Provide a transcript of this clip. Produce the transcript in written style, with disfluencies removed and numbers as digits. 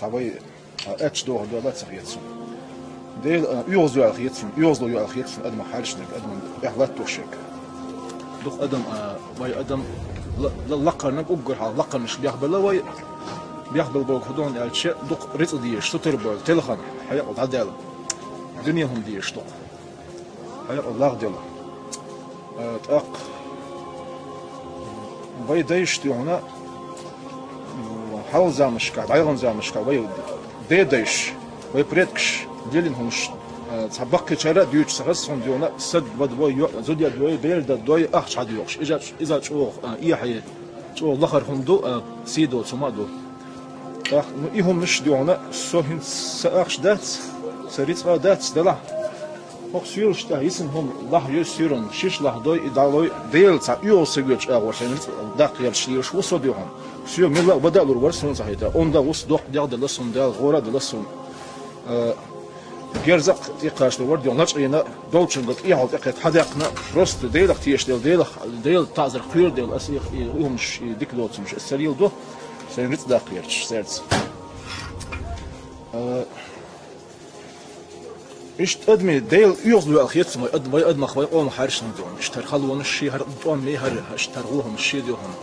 سوي اتش دو دولار سخيتسون ديل يوزو الخيتسون يوزو الخيتسون ادم حارشنك ادم احلات توشك دوخ ادم واي ادم لقرنك اوغر لقرنش بيخبل واي بيخبل بوك هدون الشي دوخ ريت ديش ستربول تلخن حيق تعدل الدنيا هم ديش دوخ حيق الله ديل تاق واي ديش تيونا حاول زامشكا دايغن زامشكا واي ديش واي بريتكش ديلين همش تبقى شرا ديوش سخصهم ديونا سد بدوي زوديا دوي بيرد دوي اخش حديوش اذا شو اي حي شو الاخر هندو سيدو سمادو اخ ايهم مش ديونا سوهن ساخش دات سريت دات دلا هو سيرش تا اسمهم الله يسيرون شيش له دوي دالوي ديل تا يو سيغش اغوشن داقيل شيرش وصديهم سيو ملا بدالور ورسون صحيتا اوندا وص دوق ديال دلسون دال غورا دلسون جرزق تيقاش الورد يونش عينا دولشن قط إيه على تقيت حدقنا روست ديل اختيش ديل تعذر خير ديل أسيخ يهم مش ديك دوت مش السريل ده سيرت داقيرش سيرت إيش تقدمي ديل يوصلوا الخيط ما يقدم خوي أو محارش ندون إيش ترخلوا نشي هر طعم مي هر إيش ترغوهم الشي ديهم